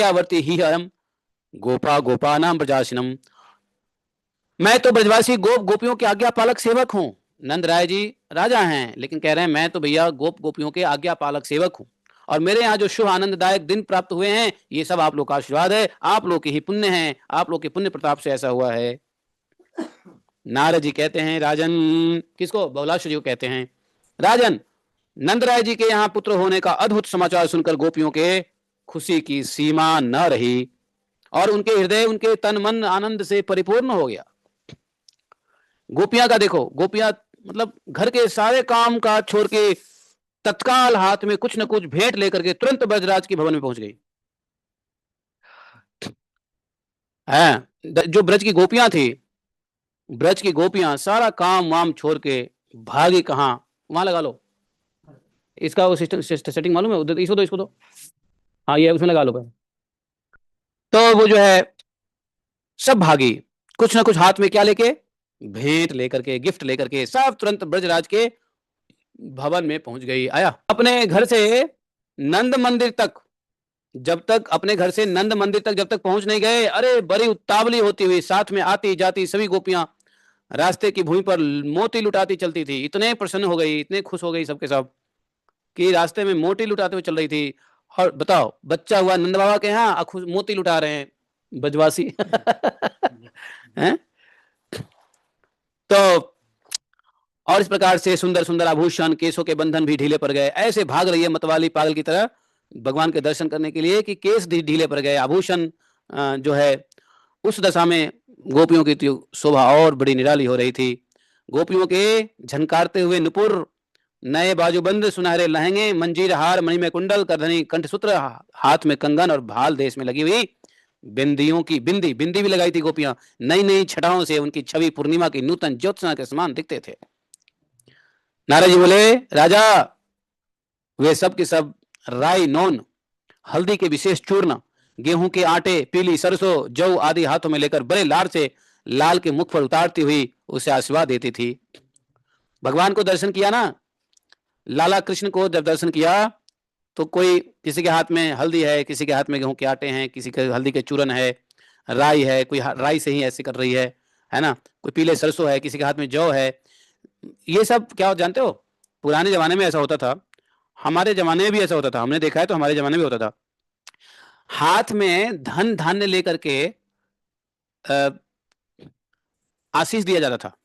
आवर्ती ही हरम गोपा गोपानाम प्रजासिनम। मैं तो ब्रजवासी गोप गोपियों के आज्ञा पालक सेवक हूँ। नंद राय जी राजा हैं, लेकिन कह रहे हैं मैं तो भैया गोप गोपियों के आज्ञा पालक सेवक हूँ, और मेरे यहाँ जो शुभ आनंददायक दिन प्राप्त हुए हैं ये सब आप लोग का आशीर्वाद है, आप लोग के ही पुण्य हैं, आप लोग के पुण्य प्रताप से ऐसा हुआ है। नारद जी कहते हैं राजन, किसको? बहुलाश्व जी को कहते हैं, राजन नंद राय जी के यहाँ पुत्र होने का अद्भुत समाचार सुनकर गोपियों के खुशी की सीमा न रही, और उनके हृदय उनके तन मन आनंद से परिपूर्ण हो गया। गोपियां का देखो, गोपियां मतलब घर के सारे काम काज छोड़ के तत्काल हाथ में कुछ न कुछ भेंट लेकर के तुरंत ब्रजराज के भवन में पहुंच गई है। जो ब्रज की गोपियां थी, ब्रज की गोपियां सारा काम वाम छोड़ के भागी कहां? वहां लगा लो इसका, वो सिस्टम सेटिंग मालूम है? इसको दो, इसको दो, हाँ ये उसमें लगा लो पहले। तो वो जो है सब भागी, कुछ ना कुछ हाथ में क्या लेके? भेंट लेकर के, गिफ्ट लेकर के, सब तुरंत ब्रजराज के भवन में पहुंच गई। आया अपने घर से नंद मंदिर तक, जब तक अपने घर से नंद मंदिर तक जब तक पहुंच नहीं गए, अरे बड़ी उतावली होती हुई साथ में आती जाती सभी गोपियां रास्ते की भूमि पर मोती लुटाती चलती थी। इतने प्रसन्न हो गई, इतने खुश हो गई सबके सब कि रास्ते में मोती लुटाते हुए चल रही थी। और बताओ, बच्चा हुआ नंद बाबा के यहाँ मोती लुटा रहे हैं ब्रजवासी हैं? तो और इस प्रकार से सुंदर सुंदर आभूषण, केसों के बंधन भी ढीले पड़ गए। ऐसे भाग रही है मतवाली पागल की तरह भगवान के दर्शन करने के लिए कि केस ढीले पड़ गए, आभूषण जो है। उस दशा में गोपियों की शोभा और बड़ी निराली हो रही थी। गोपियों के झनकारते हुए नुपुर, नए बाजूबंद, सुनहरे लहंगे, मंजीर हार, मणि में कुंडल, करधनी कंठसूत्र, हाथ में कंगन और भाल देश में लगी हुई बिंदियों की बिंदी बिंदी भी लगाई थी गोपियां। नई नई छटाओं से उनकी छवि पूर्णिमा की नूतन ज्योत्सना के समान दिखते थे। नारद जी बोले राजा, वे सब के सब राई, नौन, हल्दी के विशेष चूर्ण, गेहूं के आटे, पीली सरसों, जौ आदि हाथों में लेकर बड़े लाड़ से लाल के मुख पर उतारती हुई उसे आशीर्वाद देती थी। भगवान को दर्शन किया ना, लाला कृष्ण को जब दर्शन किया तो कोई किसी के हाथ में हल्दी है, किसी के हाथ में गेहूं के आटे हैं, किसी के हल्दी के चूरन है, राई है, कोई राई से ही ऐसे कर रही है ना, कोई पीले सरसों है, किसी के हाथ में जौ है। ये सब क्या जानते हो, पुराने जमाने में ऐसा होता था, हमारे जमाने में भी ऐसा होता था, हमने देखा है तो हमारे जमाने में होता था। हाथ में धन धान्य लेकर के आशीष दिया जाता था।